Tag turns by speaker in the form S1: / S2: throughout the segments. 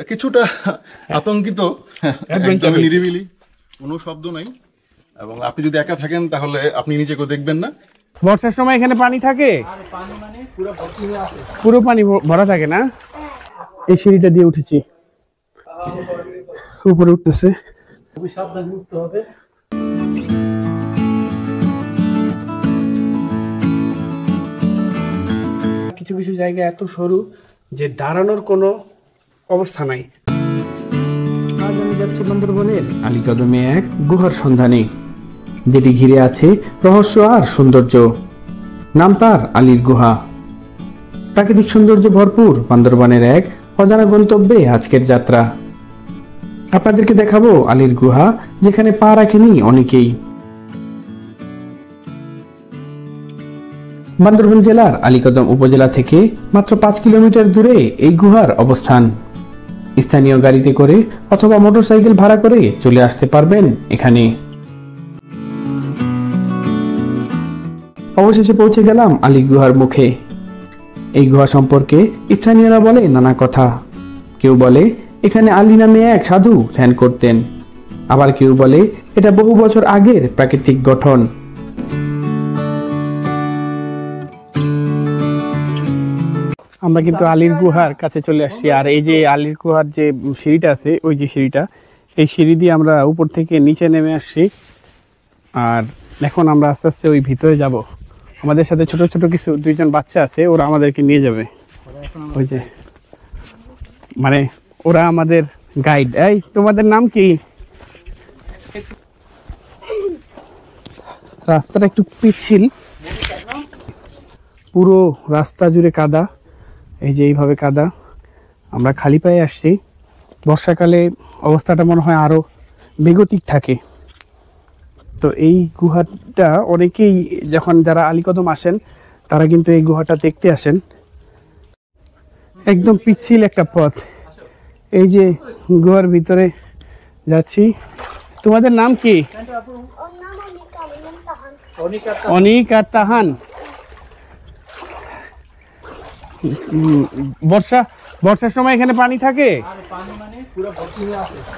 S1: কিছুটা আতঙ্কিত, একদম নিরিবিলি, কোনো শব্দ নাই। এবং আপনি যদি একা থাকেন তাহলে আপনি নিজেকেও দেখবেন না।
S2: বর্ষার সময় এখানে পানি থাকে, পুরো পানি ভরা থাকে না? এই সিঁড়িটা দিয়ে উঠেছি, উপরে উঠতেছে, খুবই সাবধানে উঠতে হবে। কিছু কিছু জায়গা এত সরু যে দাঁড়ানোর কোনো অবস্থা নাই। আজ আমি যাচ্ছি বান্দরবনের আলীকদমে এক গুহার সন্ধানে, যেটি ঘিরে আছে রহস্য আর সৌন্দর্য। নাম তার আলীর গুহা। প্রাকৃতিক সৌন্দর্যে ভরপুর বান্দরবনের এক অজানা গন্তব্যে আজকের যাত্রা। আপনাদেরকে দেখাবো আলীর গুহা, যেখানে পা রাখেনি অনেকেই। বান্দরবান জেলার আলীকদম উপজেলা থেকে মাত্র 5 কিলোমিটার দূরে এই গুহার অবস্থান। স্থানীয় গাড়িতে করে অথবা মোটরসাইকেল ভাড়া করে চলে আসতে পারবেন এখানে। অবশেষে পৌঁছে গেলাম আলী গুহার মুখে। এই গুহা সম্পর্কে স্থানীয়রা বলে নানা কথা। কেউ বলে এখানে আলী নামে এক সাধু ধ্যান করতেন, আবার কেউ বলে এটা বহু বছর আগের প্রাকৃতিক গঠন। আমরা কিন্তু আলীর গুহার কাছে চলে আসছি। আর এই যে আলীর গুহার যে সিঁড়িটা আছে, ওই যে সিঁড়িটা, এই সিঁড়ি দিয়ে আমরা উপর থেকে নিচে নেমে আসছি। আর এখন আমরা আস্তে আস্তে ওই ভিতরে যাব। আমাদের সাথে ছোট ছোট কিছু 2জন বাচ্চা আছে, ওরা আমাদেরকে নিয়ে যাবে। ওই যে মানে ওরা আমাদের গাইড। এই তোমাদের নাম কি? রাস্তাটা একটু পিচ্ছিল, পুরো রাস্তা জুড়ে কাদা। এই যে এইভাবে কাদা। আমরা খালি পায়ে আসছি। বর্ষাকালে অবস্থাটা মনে হয় আরো বেগতিক থাকে। তো এই গুহাটা অনেকেই যখন যারা আলীকদম আসেন তারা কিন্তু এই গুহাটা দেখতে আসেন। একদম পিচ্ছিল একটা পথ। এই যে গুহার ভিতরে যাচ্ছি। তোমাদের নাম কি? অনিক আর তাহান। বর্ষার সময় এখানে পানি থাকে,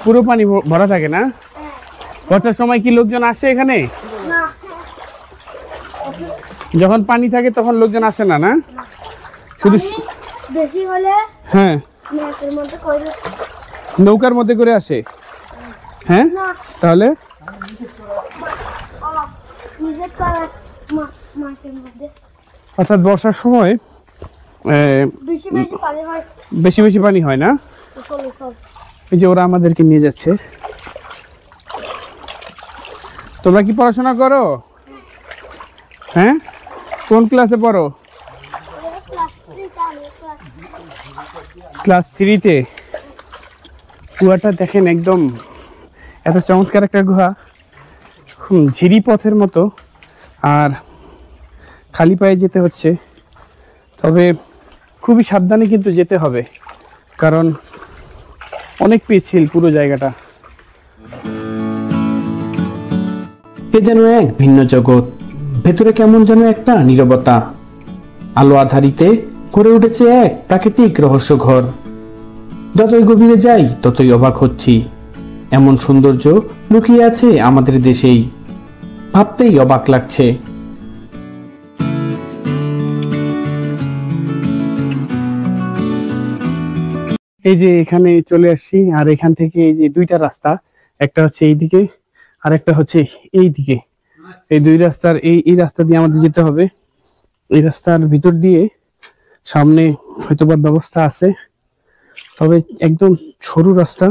S2: পুরো পানি ভরা থাকে না? বর্ষার সময় কি লোকজন আসে এখানে? যখন পানি থাকে তখন লোকজন আসে না? না, শুধু
S3: বেশি হলে
S2: হ্যাঁ নৌকার মধ্যে করে আসে। হ্যাঁ, তাহলে অর্থাৎ বর্ষার সময় বেশি বেশি পানি হয় না? এই যে ওরা আমাদেরকে নিয়ে যাচ্ছে। তোমরা কি পড়াশোনা করো? হ্যাঁ, কোন ক্লাসে পড়ো? ক্লাস 3-তে। গুহাটা দেখেন, একদম এত চমৎকার একটা গুহা, ঝিরি পথের মতো। আর খালি পায়ে যেতে হচ্ছে, তবে খুবই সাবধানে কিন্তু যেতে হবে, কারণ অনেক পিচ্ছিল পুরো জায়গাটা। এ যেন এক ভিন্ন জগৎ। ভেতরে কেমন যেন একটা নীরবতা। আলো আধারিতে গড়ে উঠেছে এক প্রাকৃতিক রহস্য ঘর। যতই গভীরে যাই ততই অবাক হচ্ছি। এমন সৌন্দর্য লুকিয়ে আছে আমাদের দেশেই, ভাবতেই অবাক লাগছে। এই যে এখানে চলে আসছি। আর এখান থেকে এই যে 2টা রাস্তা, একটা হচ্ছে এইদিকে আর একটা হচ্ছে এই দিকে। এই 2 রাস্তার এই রাস্তা দিয়ে আমাদের যেতে হবে। এই রাস্তার ভিতর দিয়ে সামনে হয়তোবা ব্যবস্থা আছে, তবে একদম সরু রাস্তা।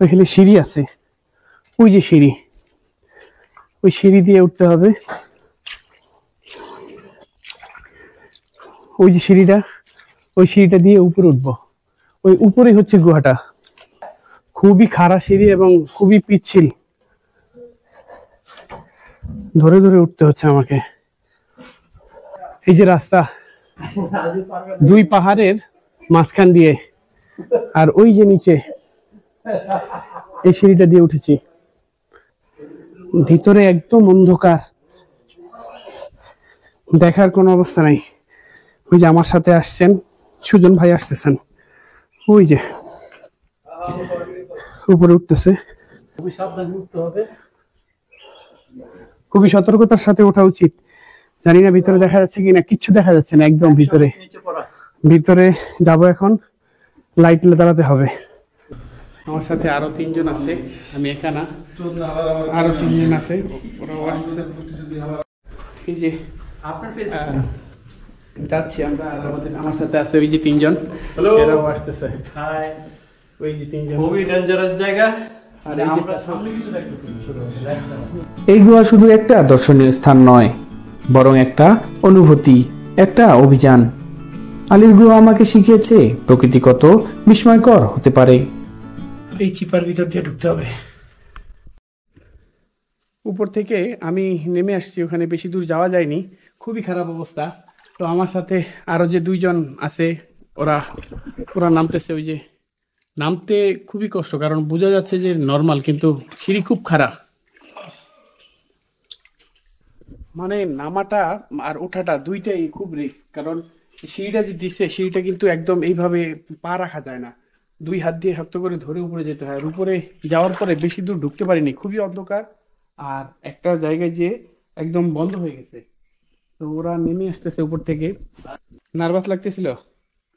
S2: ওইখানে সিঁড়ি আছে, ওই যে সিঁড়ি, ওই সিঁড়ি দিয়ে উঠতে হবে। ওই যে সিঁড়িটা, ওই সিঁড়িটা দিয়ে উপরে উঠবো। ওই উপরেই হচ্ছে গুহাটা। খুবই খাড়া সিঁড়ি এবং খুবই পিচ্ছিল, ধরে ধরে উঠতে হচ্ছে আমাকে। এই যে রাস্তা 2 পাহাড়ের মাঝখান দিয়ে, আর ওই যে নিচে এই সিঁড়িটা দিয়ে উঠেছি। ভিতরে একদম অন্ধকার, দেখার কোনো অবস্থা নাই। ওই যে আমার সাথে আসছেন সুজন ভাই আসতেছেন, ওই যে উপরে উঠতেছে।
S3: খুবই সাবধানে উঠতে হবে।
S2: খুবই সতর্কতার সাথে ওঠা উচিত। জানি না ভিতরে দেখা যাচ্ছে কিনা, কিচ্ছু দেখা যাচ্ছে না একদম ভিতরে। ভিতরে যাব এখন, লাইট জ্বালাতে হবে। আমার সাথে আরো 3 জন আছে, আমি একা না, আরো 3 জন আছে। ওরাও আসছে। এই যে যাচ্ছি আমরা, আর আমার সাথে আছে ওই যে 3 জন, এরাও আসতেছে।
S3: হাই,
S2: ওই যে 3 জন।
S3: খুবই ডেঞ্জারাস জায়গা।
S2: আর
S3: আমরা সামনে কিছু দেখতেছি।
S4: এই গুহা শুধু একটা দর্শনীয় স্থান নয়, বরং একটা অনুভূতি, একটা অভিযান। আলীর গুহা আমাকে শিখিয়েছে প্রকৃতি কত বিস্ময়কর হতে পারে।
S2: এই চিপার ভিতর দিয়ে ঢুকতে হবে। উপর থেকে আমি নেমে আসছি, ওখানে বেশি দূর যাওয়া যায়নি, খুবই খারাপ অবস্থা। তো আমার সাথে আরো যে 2 জন আছে, ওরা নামতেছে। ওই যে নামতে খুবই কষ্ট, কারণ বোঝা যাচ্ছে যে নর্মাল, কিন্তু সিঁড়ি খুব খারাপ। মানে নামাটা আর ওঠাটা দুইটাই খুব রিস্ক, কারণ সিঁড়িটা যে দিচ্ছে, সিঁড়িটা কিন্তু একদম এইভাবে পা রাখা যায় না, 2 হাত দিয়ে শক্ত করে ধরে উপরে যেতে হয়। আর উপরে যাওয়ার পরে বেশি দূর ঢুকতে পারিনি, খুবই অন্ধকার, আর একটা জায়গায় যে একদম বন্ধ হয়ে গেছে। তো ওরা নেমে আসতেছে উপর থেকে। নার্ভাস লাগতেছিল,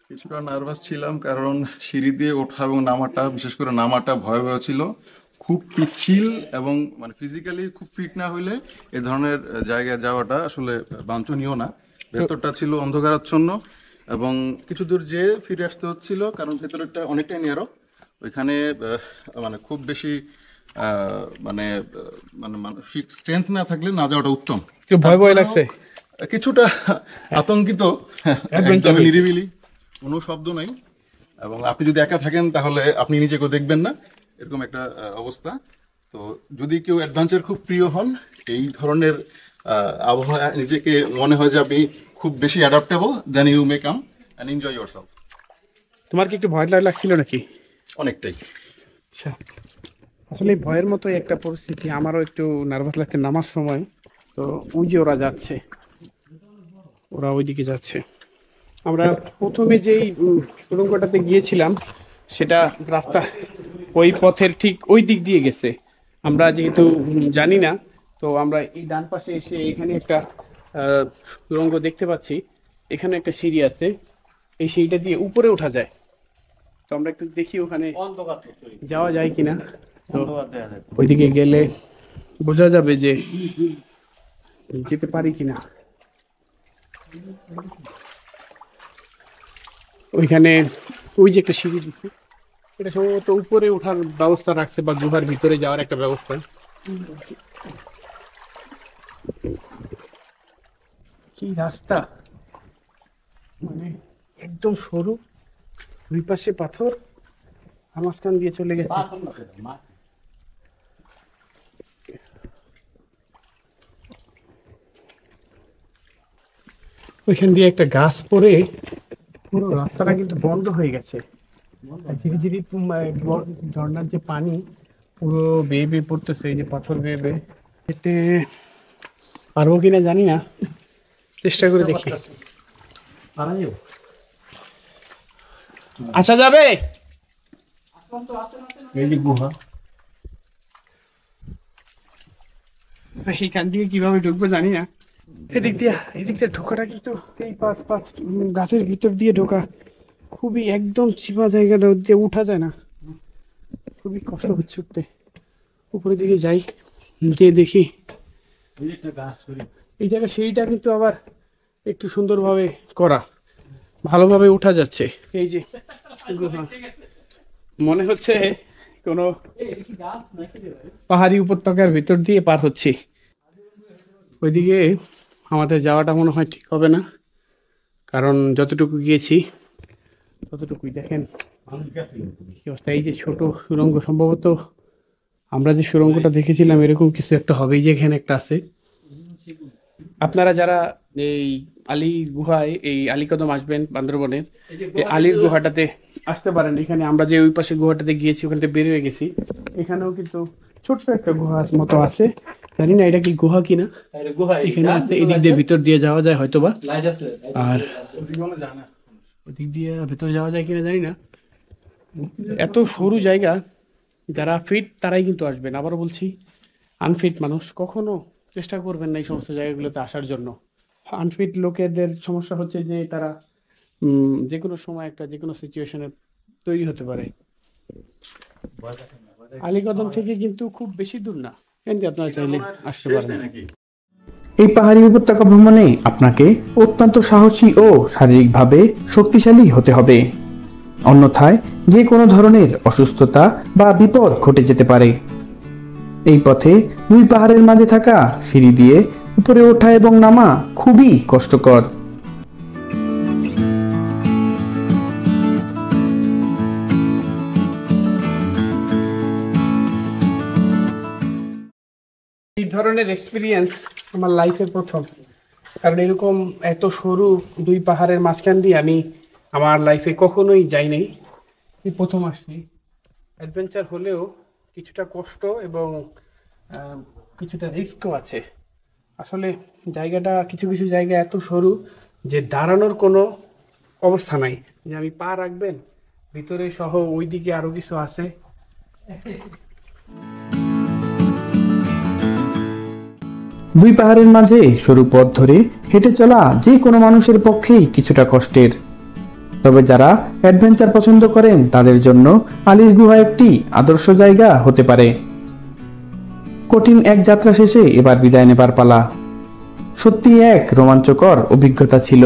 S1: কিছুটা নার্ভাস ছিলাম, কারণ সিঁড়ি দিয়ে ওঠা এবং নামাটা, বিশেষ করে নামাটা ভয়াবহ ছিল। খুব পিচ্ছিল এবং মানে ফিজিক্যালি খুব ফিট না হইলে এ ধরনের জায়গায় যাওয়াটা আসলে বাঞ্ছনীয় না। ভেতরটা ছিল অন্ধকারাচ্ছন্ন এবং কিছু দূর যেয়ে ফিরে আসতে হচ্ছিল, কারণ ভেতরটা অনেকটাই ন্যারো। ওইখানে মানে খুব বেশি মানে মানে মানসিক স্ট্রেংথ না থাকলে না যাওয়াটা উত্তম।
S2: ভয় ভয় লাগছে,
S1: কিছুটা আতঙ্কিত, একদম নিরিবিলি, কোনো শব্দ নাই, এবং আপনি যদি একা থাকেন তাহলে আপনি নিজেকেও দেখবেন না, এরকম একটা অবস্থা। তো যদি কেউ অ্যাডভেঞ্চার খুব প্রিয় হন, এই ধরনের আবহাওয়া নিজেকে মনে হয় যে আপনি খুব বেশি adaptable, then you may come and enjoy yourself.
S2: তোমার কি একটু ভয় লাগছিল নাকি?
S1: অনেকটাই।
S2: আচ্ছা, আসলে ভয়ের মতোই একটা পরিস্থিতি। আমারও একটু নার্ভাস লাগছে নামার সময়। তো ওই যে ওরা যাচ্ছে, ওরা ওইদিকে যাচ্ছে। আমরা প্রথমে যেই সুড়ঙ্গটাতে গিয়েছিলাম, সেটা রাস্তা ওই পথের ঠিক ওই দিক দিয়ে গেছে। আমরা যেহেতু জানি না, তো আমরা এই ডান পাশে এসে এখানে একটা সুড়ঙ্গ দেখতে পাচ্ছি। এখানে একটা সিঁড়ি আছে, এই সিঁড়িটা দিয়ে উপরে ওঠা যায়। তো আমরা একটু দেখি ওখানে যাওয়া যায় কিনা। তো ওইদিকে গেলে বোঝা যাবে যে যেতে পারি কিনা। ওইখানে ওই যে একটা সিঁড়ি দিচ্ছে, এটা সম্ভবত উপরে ওঠার ব্যবস্থা রাখছে, বা গুহার ভিতরে যাওয়ার একটা ব্যবস্থা। কি রাস্তা, মানে একদম সরু, 2 পাশে পাথর, মাঝখান দিয়ে চলে গেছে। ওইখান দিয়ে একটা গাছ পড়ে পুরো রাস্তাটা কিন্তু বন্ধ হয়ে গেছে। ধীরে ধীরে ঝর্ণার যে পানি পুরো বেয়ে বেয়ে পড়তেছে, এই যে পাথর বেয়ে বেয়ে। এতে পারবো কিনা জানি না, চেষ্টা করে দেখি। আসা যাবে? এইখান থেকে কিভাবে ঢুকবো জানি না। এদিক দিয়ে ঢোকাটা কিন্তু এই গাছের ভিতর দিয়ে ঢোকা খুবই একদম চিপা জায়গাটা দিয়ে উঠা যায় না, খুবই কষ্ট হচ্ছে উঠতে। উপরের দিকে যাই, দিয়ে দেখি এই জায়গা সিঁড়িটা কিন্তু আবার একটু সুন্দরভাবে করা, ভালোভাবে উঠা যাচ্ছে। এই যে মনে হচ্ছে কোনো পাহাড়ি উপত্যকার ভিতর দিয়ে পার হচ্ছি। ওইদিকে আমাদের যাওয়াটা মনে হয় ঠিক হবে না, কারণ যতটুকু গিয়েছি ততটুকুই। দেখেন কি অবস্থা। এই যে ছোট সুড়ঙ্গ, সম্ভবত আমরা যে সুড়ঙ্গটা দেখেছিলাম এরকম কিছু একটা হবে। এই যে এখানে একটা আছে। আপনারা যারা এই আলী গুহায়, এই আলীকদম আসবেন বান্দরবনের, এই আলীর গুহাটাতে আসতে পারেন। এখানে আমরা যে ওই পাশে গুহাটাতে গিয়েছি, ওখানে বের হয়ে গেছি। এখানেও কিন্তু ছোট্ট একটা গুহা মতো আছে, জানি না এটা কি গুহা কিনা। এখানে আছে, এদিক দিয়ে ভিতর দিয়ে যাওয়া যায় হয়তোবা। আর ওদিক দিয়ে ভেতরে যাওয়া যায় কিনা জানি না। এত সরু জায়গা, যারা ফিট তারাই কিন্তু আসবেন। আবারও বলছি, আনফিট মানুষ কখনো চেষ্টা করবেন না এই সমস্ত জায়গাগুলোতে আসার জন্য। আনফিট লোকেদের সমস্যা হচ্ছে যে তারা যে কোনো সময় একটা যে কোনো সিচুয়েশনে তৈরি হতে পারে। আলীকদম থেকে কিন্তু খুব বেশি দূর না, কিন্তু আপনারা চাইলে আসতে পারেন।
S4: এই পাহাড়ি উপত্যকা ভ্রমণে আপনাকে অত্যন্ত সাহসী ও শারীরিকভাবে শক্তিশালী হতে হবে, অন্যথায় যে কোনো ধরনের অসুস্থতা বা বিপদ ঘটে যেতে পারে। এই পথে দুই পাহাড়ের মাঝে থাকা সিঁড়ি দিয়ে উপরে ওঠা এবং নামা খুবই কষ্টকর।
S2: এই ধরনের এক্সপিরিয়েন্স আমার লাইফে প্রথম, কারণ এরকম এত সরু দুই পাহাড়ের মাঝখান দিয়ে আমি আমার লাইফে কখনোই যাই নাই, এই প্রথম আসছি। অ্যাডভেঞ্চার হলেও কিছুটা কষ্ট এবং কিছুটা রিস্কও আছে। আসলে জায়গাটা কিছু কিছু জায়গা এত সরু যে দাঁড়ানোর কোনো অবস্থা নাই, যে আমি পা রাখবেন ভিতরে সহ ওইদিকে আরো কিছু আছে।
S4: দুই পাহাড়ের মাঝে সরু পথ ধরে হেঁটে চলা যে কোনো মানুষের পক্ষেই কিছুটা কষ্টের, তবে যারা অ্যাডভেঞ্চার পছন্দ করেন তাদের জন্য আলীর গুহা একটি আদর্শ জায়গা হতে পারে। কঠিন এক যাত্রা শেষে এবার বিদায় নেবার পালা। সত্যি এক রোমাঞ্চকর অভিজ্ঞতা ছিল।